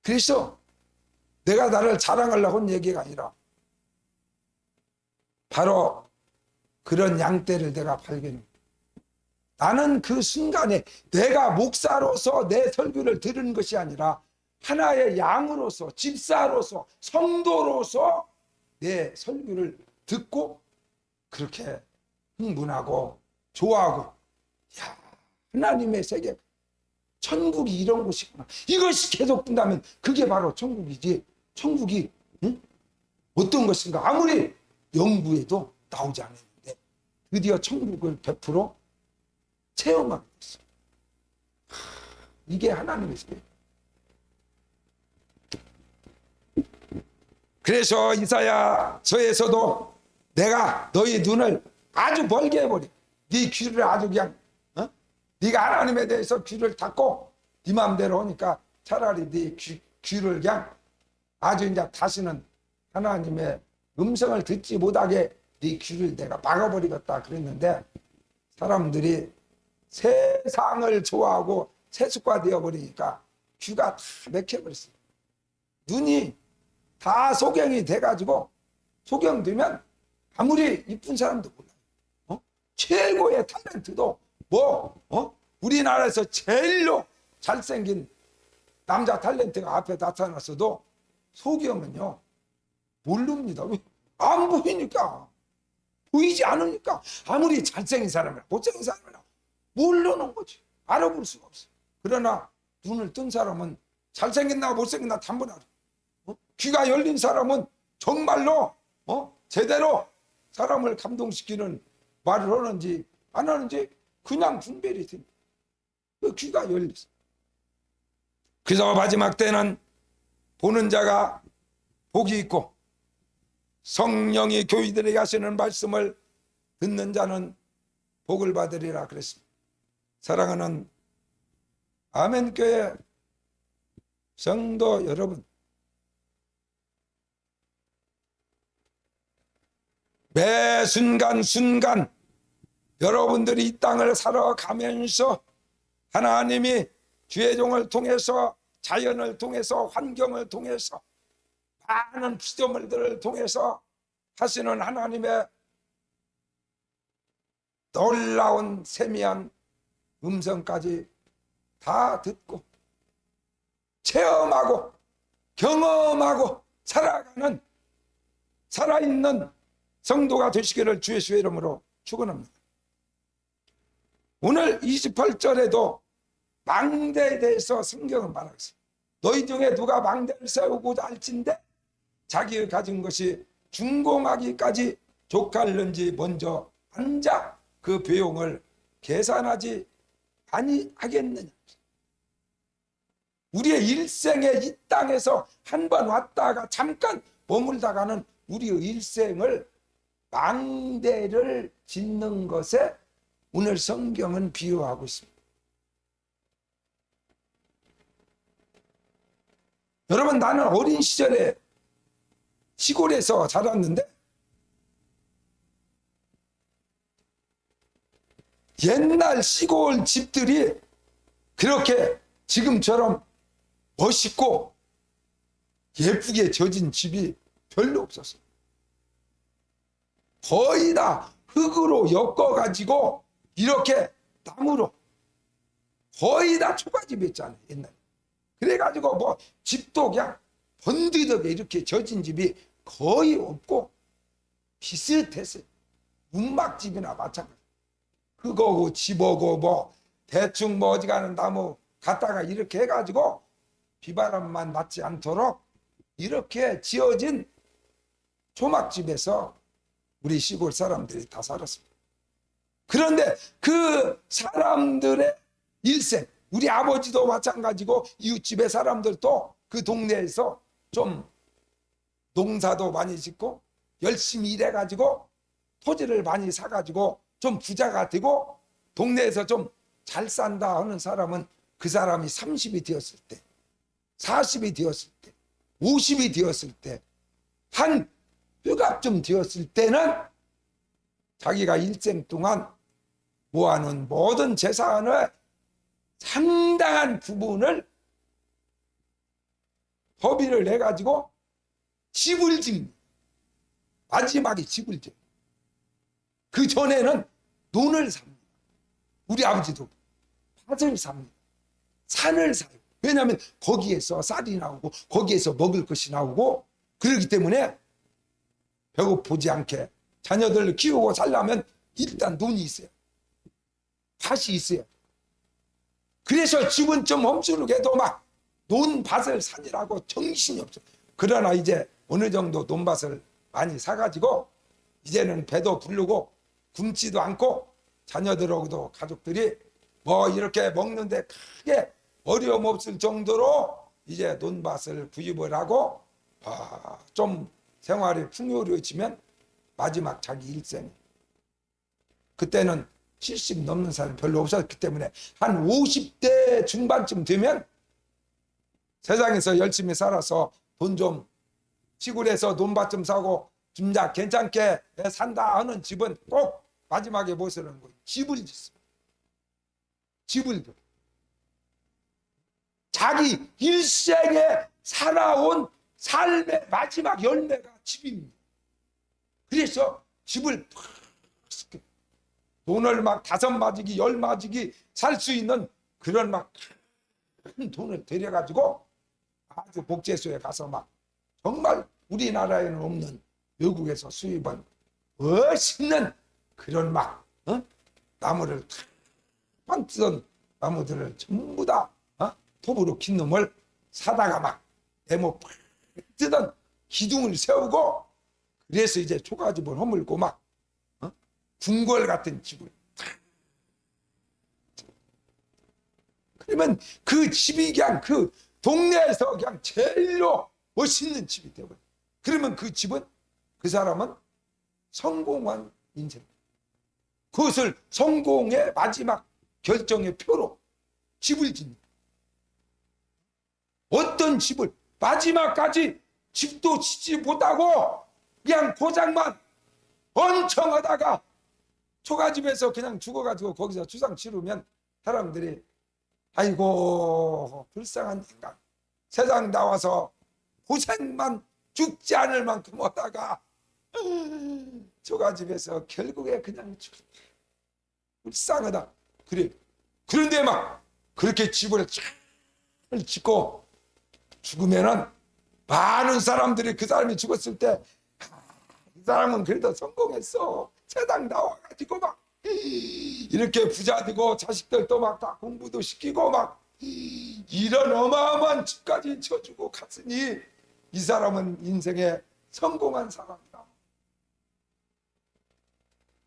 그래서 내가 나를 자랑하려고 한 얘기가 아니라 바로 그런 양떼를 내가 발견했다. 나는 그 순간에 내가 목사로서 내 설교를 들은 것이 아니라 하나의 양으로서 집사로서 성도로서 내 설교를 듣고 그렇게 흥분하고 좋아하고 야 하나님의 세계 천국이 이런 곳이구나. 이것이 계속 된다면 그게 바로 천국이지. 천국이 어떤 것인가 아무리 연구해도 나오지 않았는데 드디어 천국을 100% 체험하게 됐어. 이게 하나님의 세계. 그래서 이사야서에서도 내가 너희 눈을 아주 멀게 해버려. 네 귀를 아주 그냥 네가 하나님에 대해서 귀를 닫고 네 마음대로 하니까 차라리 네 귀를 그냥 아주 이제 다시는 하나님의 음성을 듣지 못하게 네 귀를 내가 막아버리겠다 그랬는데, 사람들이 세상을 좋아하고 세속화되어 버리니까 귀가 다 막혀버렸어요. 눈이 다 소경이 돼가지고, 소경되면 아무리 이쁜 사람도 몰라요. 최고의 탤런트도 우리나라에서 제일로 잘생긴 남자 탤런트가 앞에 나타났어도 소경은요 모릅니다. 왜? 안 보이니까, 보이지 않으니까. 아무리 잘생긴 사람이나 못생긴 사람이나 모르는 거지. 알아볼 수가 없어. 그러나 눈을 뜬 사람은 잘생겼나 못생겼나 단번 알아. 귀가 열린 사람은 정말로 제대로 사람을 감동시키는 말을 하는지 안 하는지 그냥 분별이 됩니다. 그 귀가 열렸어. 그래서 마지막 때는 보는 자가 복이 있고 성령이 교회들에게 하시는 말씀을 듣는 자는 복을 받으리라 그랬습니다. 사랑하는 아멘교회 성도 여러분, 매 순간순간 여러분들이 이 땅을 살아가면서 하나님이 주의 종을 통해서, 자연을 통해서, 환경을 통해서, 많은 피조물들을 통해서 하시는 하나님의 놀라운 세미한 음성까지 다 듣고 체험하고 경험하고 살아가는 살아있는 성도가 되시기를 주의 이름으로 축원합니다. 오늘 28절에도 망대에 대해서 성경은 말하고 있습니다. 너희 중에 누가 망대를 세우고자 할진대 자기의 가진 것이 준공하기까지 족할는지 먼저 앉아 그 비용을 계산하지 아니하겠느냐. 우리의 일생에 이 땅에서 한 번 왔다가 잠깐 머물다가는 우리의 일생을 망대를 짓는 것에 오늘 성경은 비유하고 있습니다. 여러분, 나는 어린 시절에 시골에서 자랐는데 옛날 시골 집들이 그렇게 지금처럼 멋있고 예쁘게 져진 집이 별로 없었어요. 거의 다 흙으로 엮어가지고 이렇게 나무로 거의 다 초가집이었잖아요, 옛날에. 그래가지고 뭐 집도 그냥 번듯하게 이렇게 져진 집이 거의 없고 비슷했어요. 문막집이나 마찬가지. 흙하고 집하고 뭐 대충 뭐 어지간한 나무 갖다가 이렇게 해가지고 비바람만 맞지 않도록 이렇게 지어진 초막집에서 우리 시골 사람들이 다 살았습니다. 그런데 그 사람들의 일생, 우리 아버지도 마찬가지고 이웃집의 사람들도 그 동네에서 좀 농사도 많이 짓고 열심히 일해가지고 토지를 많이 사가지고 좀 부자가 되고 동네에서 좀 잘 산다 하는 사람은 그 사람이 30이 되었을 때, 40이 되었을 때, 50이 되었을 때, 한 뼈갑쯤 되었을 때는 자기가 일생 동안 모아놓은 모든 재산의 상당한 부분을 법의를 해가지고 집을 짓는, 마지막에 집을 짓는. 그 전에는 논을 삽니다. 우리 아버지도 밭을 삽니다. 산을 사요. 왜냐하면 거기에서 쌀이 나오고 거기에서 먹을 것이 나오고, 그렇기 때문에 배고프지 않게 자녀들 키우고 살려면 일단 논이 있어요. 밭이 있어요. 그래서 집은 좀 험수룩해도 막 논밭을 사느라고 정신이 없어요. 그러나 이제 어느 정도 논밭을 많이 사가지고 이제는 배도 부르고 굶지도 않고 자녀들하고도 가족들이 뭐 이렇게 먹는데 크게 어려움 없을 정도로 이제 논밭을 구입을 하고 좀 생활이 풍요로워지면 마지막 자기 일생, 그때는 70 넘는 사람이 별로 없었기 때문에 한 50대 중반쯤 되면 세상에서 열심히 살아서 돈 좀 시골에서 논밭 좀 사고 좀 괜찮게 산다 하는 집은 꼭 마지막에 뭐 쓰는 거예요? 집을 짓습니다. 집을 줘. 자기 일생에 살아온 삶의 마지막 열매가 집입니다. 그래서 집을 돈을 막 5마지기 10마지기 살 수 있는 그런 막 큰 돈을 들여가지고 아주 복제소에 가서 막 정말 우리나라에는 없는 외국에서 수입한 멋있는 그런 막 나무를 판뜨던 나무들을 전부 다 톱으로 긴 놈을 사다가 막 네모 뜨던 기둥을 세우고 그래서 이제 초가집을 허물고 막 궁궐 같은 집을 그러면 그 집이 그냥 그 동네에서 그냥 제일로 멋있는 집이 되고 그러면 그 집은 그 사람은 성공한 인생 그것을 성공의 마지막 결정의 표로 집을 짓는 어떤 집을 마지막까지 집도 짓지 못하고 그냥 고장만 엄청 하다가 초가집에서 그냥 죽어가지고 거기서 주상 치르면 사람들이 아이고 불쌍한 인간 세상 나와서 고생만 죽지 않을 만큼 하다가 초가집에서 결국에 그냥 죽었다 불쌍하다 그래 그런데 막 그렇게 집을 잘 짓고 죽으면은 많은 사람들이 그 사람이 죽었을 때 이 사람은 그래도 성공했어 세상 나와가지고 막 이렇게 부자 되고 자식들도 막 다 공부도 시키고 막 이런 어마어마한 집까지 쳐주고 갔으니 이 사람은 인생에 성공한 사람이다.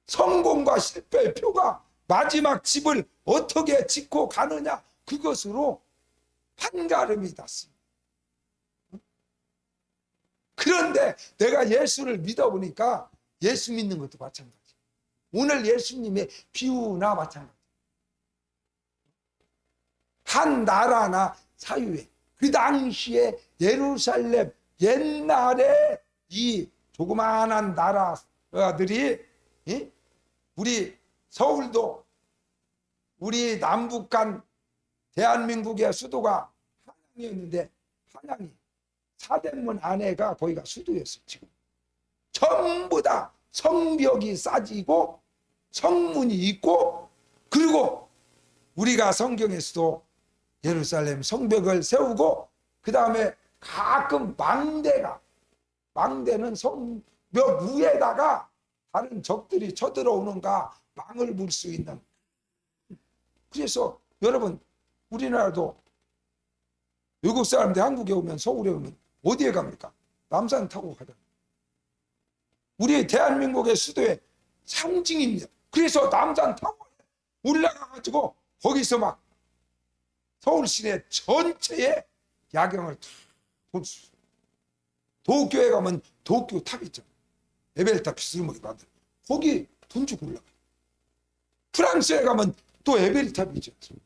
성공과 실패의 표가 마지막 집을 어떻게 짓고 가느냐 그것으로 판가름이 났습니다. 그런데 내가 예수를 믿어보니까 예수 믿는 것도 마찬가지. 오늘 예수님의 비유나 마찬가지. 한 나라나 사유에 그 당시에 예루살렘 옛날에 이 조그마한 나라들이 우리 서울도 우리 남북한 대한민국의 수도가 한양이었는데 한양이 사대문 안에가 거기가 수도였어요. 지금 전부 다 성벽이 싸지고 성문이 있고 그리고 우리가 성경에서도 예루살렘 성벽을 세우고 그 다음에 가끔 망대는 성벽 위에다가 다른 적들이 쳐들어오는가 망을 볼 수 있는 그래서 여러분 우리나라도 외국 사람들이 한국에 오면 서울에 오면 어디에 갑니까? 남산 타고 가잖아요. 우리 대한민국의 수도의 상징입니다. 그래서 남산 타고 올라가가지고 거기서 막 서울 시내 전체에 야경을 볼 수 있어요. 도쿄에 가면 도쿄 탑 있잖아요. 에벨탑 비스름하게 만들어. 거기 돈 주고 올라가요. 프랑스에 가면 또 에벨탑이 있지 않습니까?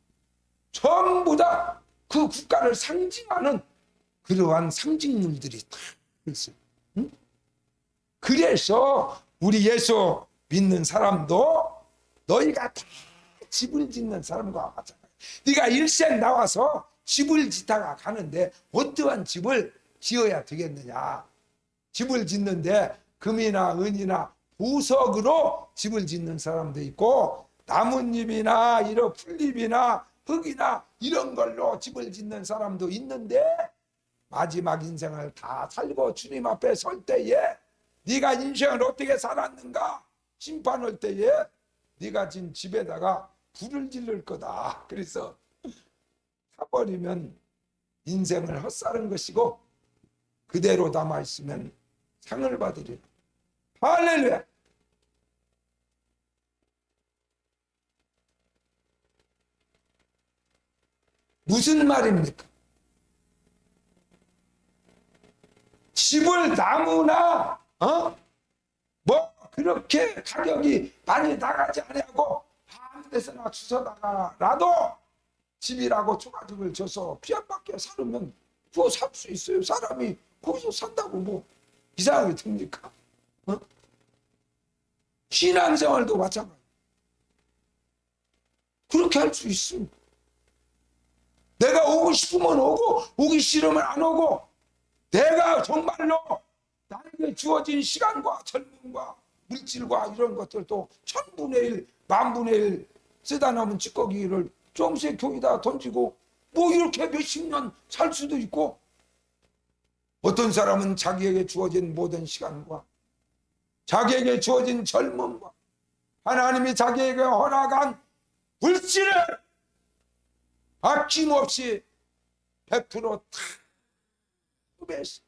전부 다 그 국가를 상징하는 그러한 상징물들이 다 있어요. 응? 그래서 우리 예수 믿는 사람도 너희가 다 집을 짓는 사람과 마찬가지야. 네가 일생 나와서 집을 짓다가 가는데 어떠한 집을 지어야 되겠느냐. 집을 짓는데 금이나 은이나 보석으로 집을 짓는 사람도 있고 나뭇잎이나 이런 풀잎이나 흙이나 이런 걸로 집을 짓는 사람도 있는데 마지막 인생을 다 살고 주님 앞에 설 때에 네가 인생을 어떻게 살았는가 심판할 때에 네가 진 집에다가 불을 지를 거다. 그래서 타버리면 인생을 헛사는 것이고 그대로 남아있으면 상을 받으리라. 할렐루야. 무슨 말입니까? 집을 나무나 뭐 그렇게 가격이 많이 나가지 않냐고 데서나 주워다가라도 집이라고 초가집을 줘서 피안받게 살으면 그거 살 수 있어요. 사람이 거기서 산다고 뭐 이상하게 됩니까? 어? 신앙생활도 마찬가지. 그렇게 할 수 있습니다. 내가 오고 싶으면 오고 오기 싫으면 안 오고 내가 정말로 나에게 주어진 시간과 젊음과 물질과 이런 것들도 1000분의 1, 10,000분의 1 쓰다 남은 찌꺼기를 조금씩 교회에다 던지고 뭐 이렇게 몇십 년 살 수도 있고, 어떤 사람은 자기에게 주어진 모든 시간과 자기에게 주어진 젊음과 하나님이 자기에게 허락한 물질을 아낌없이 100% 다 흡해서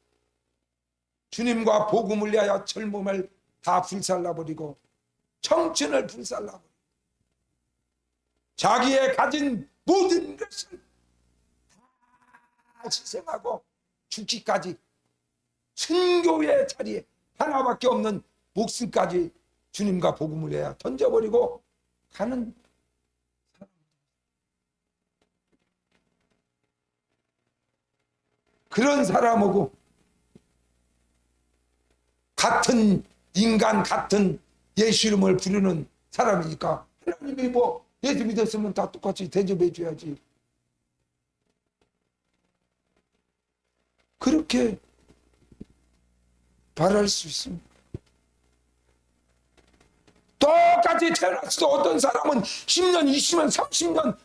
주님과 복음을 위하여 젊음을 다 불살라버리고 청춘을 불살라버리고 자기의 가진 모든 것을 다 희생하고 죽기까지 순교의 자리에 하나밖에 없는 목숨까지 주님과 복음을 위하여 던져버리고 가는 사람. 그런 사람하고 같은 인간 같은 예수 이름을 부르는 사람이니까 하나님이 뭐 예수 믿었으면 다 똑같이 대접해 줘야지. 그렇게 바랄 수 있습니다. 똑같이 태어났어도 어떤 사람은 10년, 20년, 30년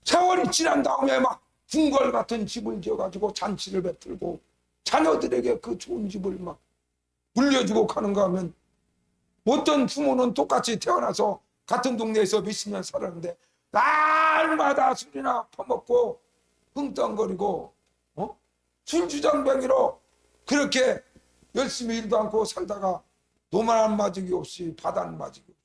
세월이 지난 다음에 막 궁궐 같은 집을 지어가지고 잔치를 베풀고 자녀들에게 그 좋은 집을 막 물려주고 가는가 하면, 어떤 부모는 똑같이 태어나서 같은 동네에서 몇십 년 살았는데 날마다 술이나 퍼먹고 흥덩거리고 술주정뱅이로 그렇게 열심히 일도 않고 살다가 노만 맞이기 없이 바단 맞이기 없이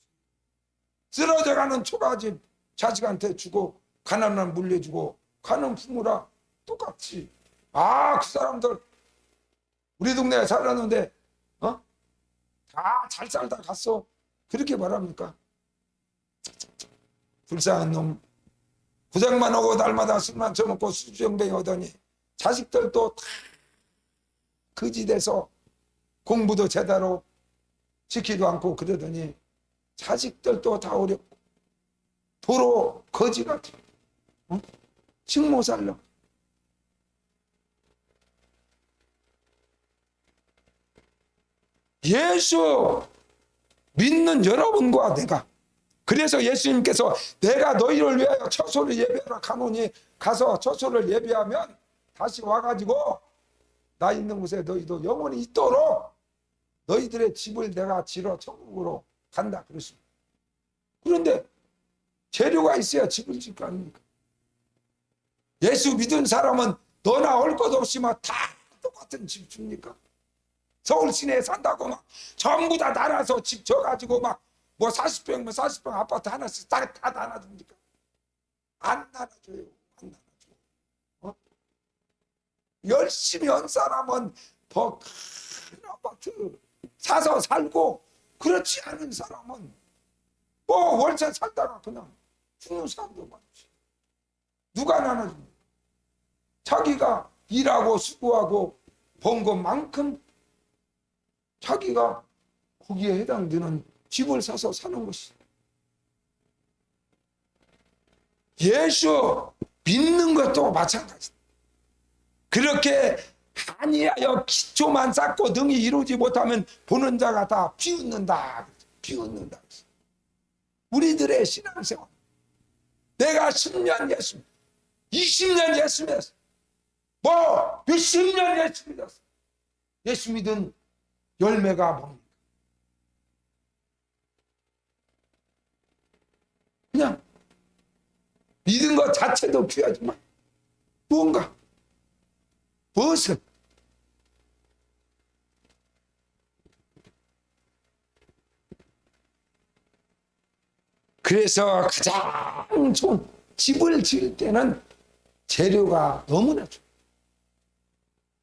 쓰러져가는 초가집 자식한테 주고 가난한 물려주고 가는 부모라 똑같이, 그 사람들 우리 동네에 살았는데 다 잘 살다 갔어, 그렇게 말합니까? 불쌍한 놈, 고생만 하고 날마다 술만 처먹고 수주정뱅이 하더니 자식들도 다 거지돼서 공부도 제대로 시키지도 않고 그러더니 자식들도 다 어렵고 도로 거지 같아. 식 못 살려. 예수 믿는 여러분과 내가, 그래서 예수님께서 내가 너희를 위하여 처소를 예배하러 가노니 가서 처소를 예배하면 다시 와가지고 나 있는 곳에 너희도 영원히 있도록 너희들의 집을 내가 지러 천국으로 간다 그랬습니다. 그런데 재료가 있어야 집을 짓 거 아닙니까? 예수 믿은 사람은 너나 올 것 없이 막 다 똑같은 집 줍니까? 서울 시내에 산다고 막 전부 다 나눠서 집 져가지고 막 뭐 40평 40평 아파트 하나씩 다 나눠줍니까? 안 나눠줘요. 안 나눠줘. 열심히 한 사람은 더 큰 아파트 사서 살고, 그렇지 않은 사람은 뭐 월세 살다가 그냥 죽는 사람도 많지. 누가 나눠줍니까? 자기가 일하고 수고하고 번 것만큼 자기가 거기에 해당되는 집을 사서 사는 것이. 예수 믿는 것도 마찬가지다. 그렇게 한이하여 기초만 쌓고 등이 이루지 못하면 보는 자가 다 비웃는다. 비웃는다. 우리들의 신앙생활, 내가 10년 예수, 20년 예수 믿었어, 뭐 몇십 년 예수 믿었어. 예수 믿은 열매가 뭡니까? 그냥 믿은 것 자체도 귀하지만 무언가 무엇을 그래서 가장 좋은 집을 지을 때는 재료가 너무나 좋아요.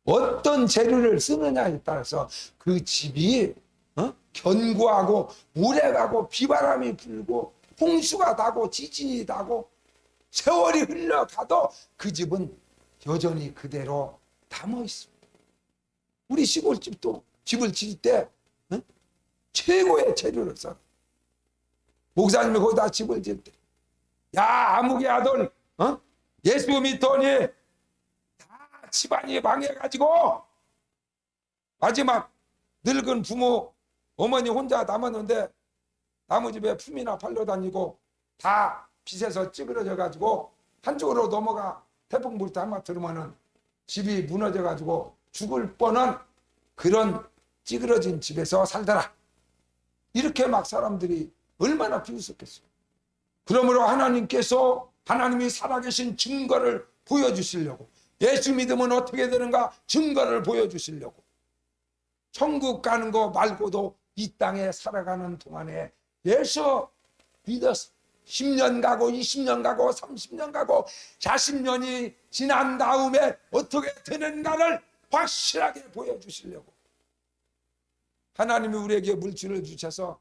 어떤 재료를 쓰느냐에 따라서 그 집이 견고하고 오래 가고 비바람이 불고 홍수가 나고 지진이 나고 세월이 흘러가도 그 집은 여전히 그대로 남아 있습니다. 우리 시골집도 집을 지을 때 최고의 재료를 써. 목사님이 거기다 집을 지을 때, 야 아무개 아들 예수 믿더니 다 집안이 망해가지고 마지막 늙은 부모 어머니 혼자 남았는데 나무집에 품이나 팔러 다니고 다 빚에서 찌그러져 가지고 한쪽으로 넘어가 태풍 불 때 한마 들으면은 집이 무너져 가지고 죽을 뻔한 그런 찌그러진 집에서 살더라. 이렇게 막 사람들이 얼마나 비웃었겠어요. 그러므로 하나님이 살아계신 증거를 보여주시려고, 예수 믿으면 어떻게 되는가 증거를 보여주시려고, 천국 가는 거 말고도 이 땅에 살아가는 동안에 예수 믿어서 10년 가고 20년 가고 30년 가고 40년이 지난 다음에 어떻게 되는가를 확실하게 보여주시려고 하나님이 우리에게 물질을 주셔서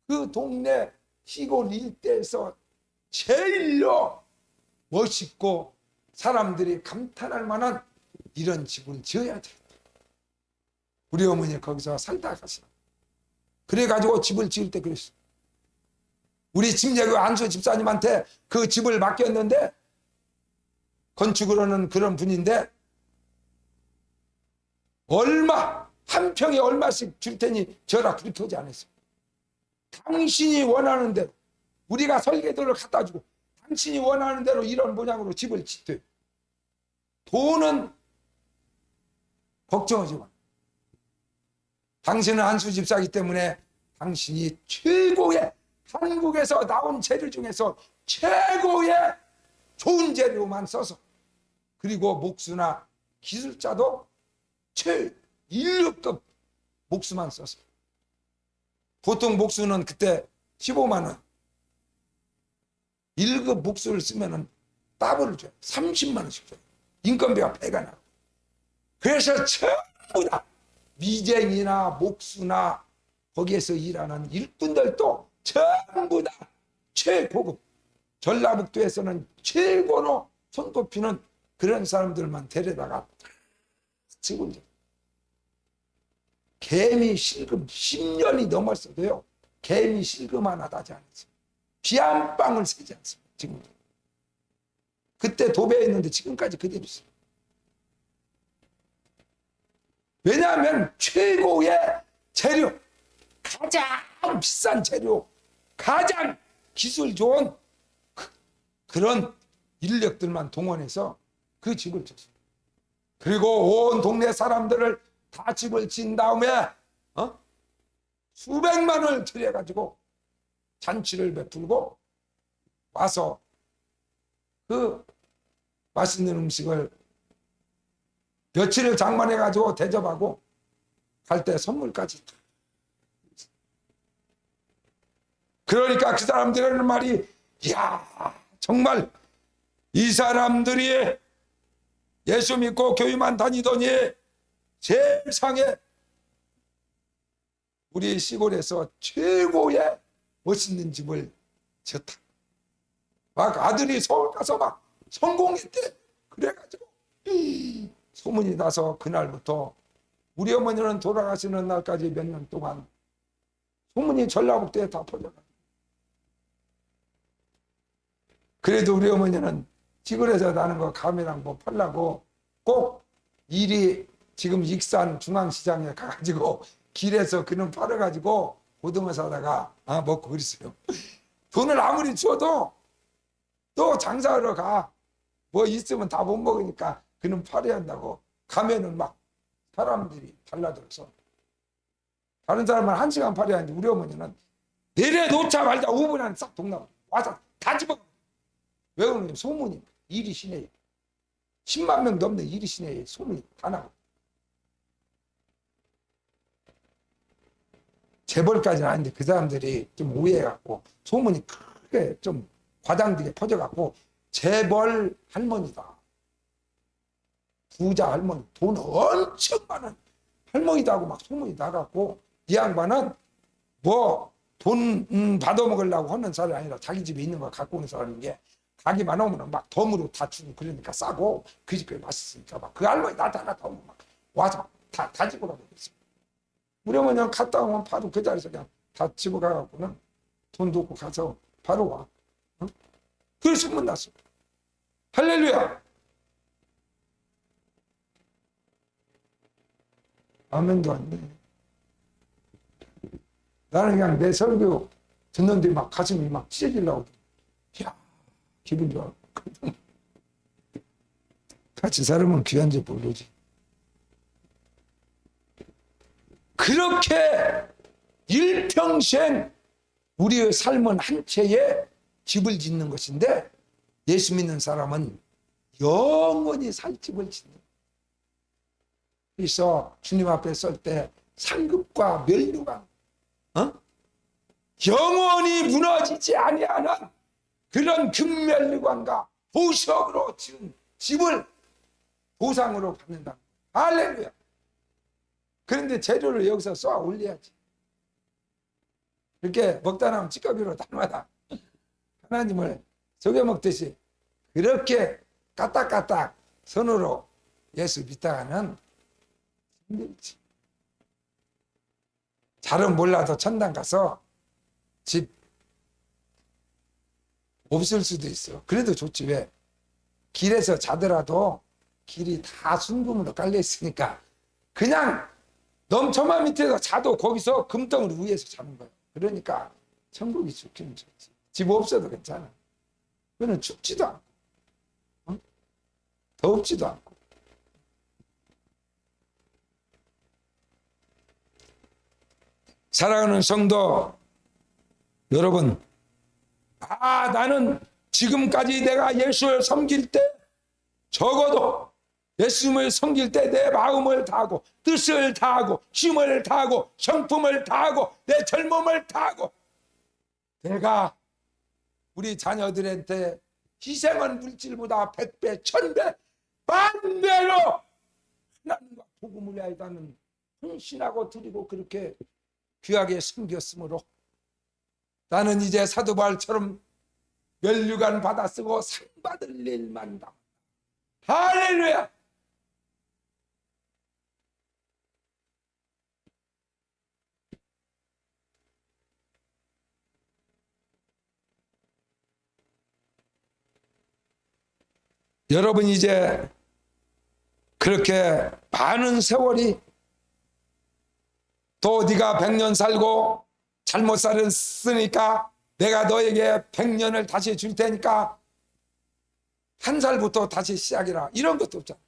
그 동네 시골 일대에서 제일로 멋있고 사람들이 감탄할 만한 이런 집을 지어야 되겠다. 우리 어머니 거기서 살다 가시라. 그래가지고 집을 지을 때 그랬어. 우리 침례교 안수 집사님한테 그 집을 맡겼는데, 건축으로는 그런 분인데 한 평에 얼마씩 줄 테니 저라 그렇게 하지 않았어. 당신이 원하는 대로, 우리가 설계도를 갖다 주고 당신이 원하는 대로 이런 모양으로 집을 짓대요. 돈은 걱정하지 마. 당신은 한수 집사이기 때문에 당신이 최고의, 한국에서 나온 재료 중에서 최고의 좋은 재료만 써서, 그리고 목수나 기술자도 최1류급 목수만 써서, 보통 목수는 그때 15만 원, 1급 목수를 쓰면은 더블을 줘요. 30만 원씩 줘요. 인건비가 배가 나고. 그래서 전부 다 미쟁이나 목수나 거기에서 일하는 일꾼들도 전부 다 최고급, 전라북도에서는 최고로 손꼽히는 그런 사람들만 데려다가 지금 개미 실금 10년이 넘었어도요, 개미 실금 하나도 하지 않았어요. 비 한 방울 새지 않습니다. 지금 그때 도배했는데 지금까지 그대로 있어요. 왜냐하면 최고의 재료, 가장 비싼 재료, 가장 기술 좋은 그런 인력들만 동원해서 그 집을 졌어요. 그리고 온 동네 사람들을 다 집을 진 다음에 수백만 원을 들여가지고 잔치를 베풀고 와서 그 맛있는 음식을 며칠을 장만해가지고 대접하고 갈 때 선물까지. 그러니까 그 사람들이 하는 말이, 이야 정말 이 사람들이 예수 믿고 교회만 다니더니 세상에 우리 시골에서 최고의 멋있는 집을 지었다. 막 아들이 서울 가서 막 성공했대. 그래가지고 소문이 나서 그날부터 우리 어머니는 돌아가시는 날까지 몇 년 동안 소문이 전라북도에 다 퍼져가지고, 그래도 우리 어머니는 시골에서 나는 거 감이랑 뭐 팔라고 꼭 일이 지금 익산 중앙시장에 가가지고 길에서 그놈 팔아가지고 고등어 사다가 먹고 그랬어요. 돈을 아무리 줘도 또 장사하러 가. 뭐 있으면 다 못 먹으니까 그놈 팔아야 한다고 가면은 막 사람들이 달라들어서, 다른 사람은 1시간 팔아야 하는데 우리 어머니는 내려놓자 말자 5분 안에 싹 동나고 와서 다 집어. 왜 그러냐면 소문이 일이 시내에 10만 명 넘는 일이 시내에 소문이 다 나고, 재벌까지는 아닌데 그 사람들이 좀 오해해갖고 소문이 크게 좀 과장되게 퍼져갖고 재벌 할머니다, 부자 할머니, 돈 엄청 많은 할머니다고 막 소문이 나갖고, 이 양반은 뭐 돈 받아먹으려고 하는 사람이 아니라 자기 집에 있는 거 갖고 오는 사람인 게 가게만 오면 막 덤으로 다 주고 그러니까 싸고 그 집에 맛있으니까 막 그 할머니 나타나다 오면 막 와서 다 집어가고 그랬어요. 우리 어머니는 갔다 오면 바로 그 자리에서 그냥 다 집어가갖고는 돈도 없고 가서 바로 와. 어? 그래 소문 났어. 할렐루야. 아멘도 안 돼. 나는 그냥 내 설교 듣는데 막 가슴이 막 찢어지려고. 야, 기분 좋아. 같이 살으면 귀한지 모르지. 그렇게 일평생 우리의 삶은 한 채에 집을 짓는 것인데 예수 믿는 사람은 영원히 살 집을 짓는. 그래서 주님 앞에 설 때 상급과 면류관, 영원히 무너지지 아니하는 그런 금면류관과 보석으로 지은 집을 보상으로 받는다. 할렐루야. 그런데 재료를 여기서 쏘아 올려야지. 이렇게 먹다 나면 찌꺼기로 날마다 하나님을 속여 먹듯이 그렇게 까딱까딱 손으로 예수 믿다가는 힘들지. 잘은 몰라도 천당 가서 집 없을 수도 있어. 그래도 좋지. 왜? 길에서 자더라도 길이 다 순금으로 깔려 있으니까 그냥 넘쳐만 밑에서 자도 거기서 금덩어리 위에서 자는 거야. 그러니까 천국이 좋기는 좋지. 집 없어도 괜찮아. 그거는 춥지도 않고 덥지도 않고. 사랑하는 성도 여러분, 나는 지금까지 내가 예수를 섬길 때 적어도 예수님을 섬길 때 내 마음을 다하고 뜻을 다하고 힘을 다하고 성품을 다하고 내 젊음을 다하고 내가 우리 자녀들한테 희생은 물질보다 100배, 1000배, 10,000배로 하나님과 복음을 알다는 헌신하고 드리고 그렇게 귀하게 섬겼으므로 나는 이제 사도 바울처럼 면류관 받아 쓰고 상 받을 일만 다. 할렐루야. 여러분 이제 그렇게 많은 세월이 또 네가 100년 살고 잘못 살았으니까 내가 너에게 100년을 다시 줄 테니까 한 살부터 다시 시작이라 이런 것도 없잖아.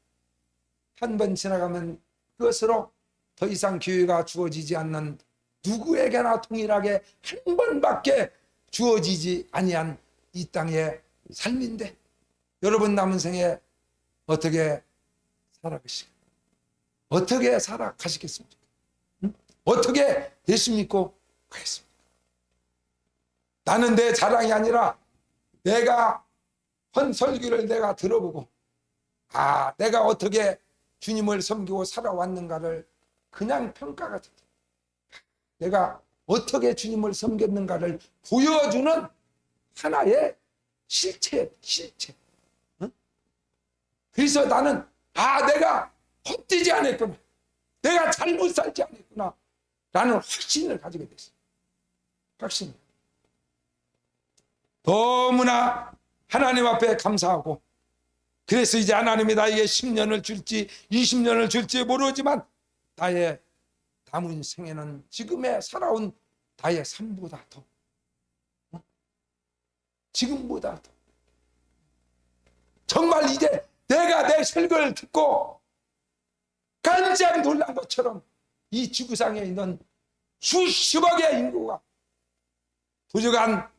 한 번 지나가면 그것으로 더 이상 기회가 주어지지 않는 누구에게나 동일하게 한 번밖에 주어지지 아니한 이 땅의 삶인데 여러분 남은 생에 어떻게 살아가시겠습니까? 어떻게 살아가시겠습니까? 어떻게 예수 믿고 가겠습니까? 나는 내 자랑이 아니라 내가 헌 설교를 내가 들어보고 내가 어떻게 주님을 섬기고 살아왔는가를 그냥 평가가 되죠. 내가 어떻게 주님을 섬겼는가를 보여주는 하나의 실체. 그래서 나는 내가 헛되지 않았구나. 내가 잘못 살지 않았구나. 라는 확신을 가지게 됐어요. 확신. 너무나 하나님 앞에 감사하고 그래서 이제 하나님이 나에게 10년을 줄지 20년을 줄지 모르지만 나의 남은 생에는 지금의 살아온 나의 삶보다 더 지금보다 더 정말 이제 내가 내 설교를 듣고 깜짝 놀란 것처럼 이 지구상에 있는 수십억의 인구가 부족한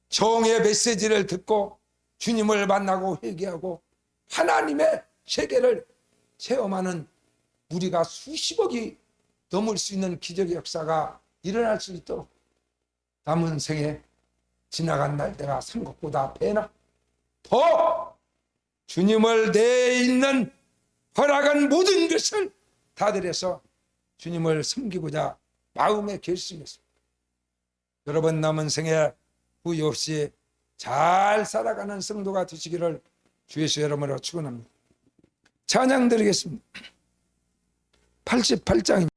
정의 메시지를 듣고 주님을 만나고 회개하고 하나님의 세계를 체험하는 우리가 수십억이 넘을 수 있는 기적의 역사가 일어날 수 있도록 남은 생에 지나간 날 내가 산 것보다 배나 더 주님을 내 있는 허락한 모든 것을 다 들여서 주님을 섬기고자 마음에 결심했습니다. 여러분 남은 생에 후회 없이 잘 살아가는 성도가 되시기를 주 예수 이름으로 축원합니다. 찬양 드리겠습니다. 88장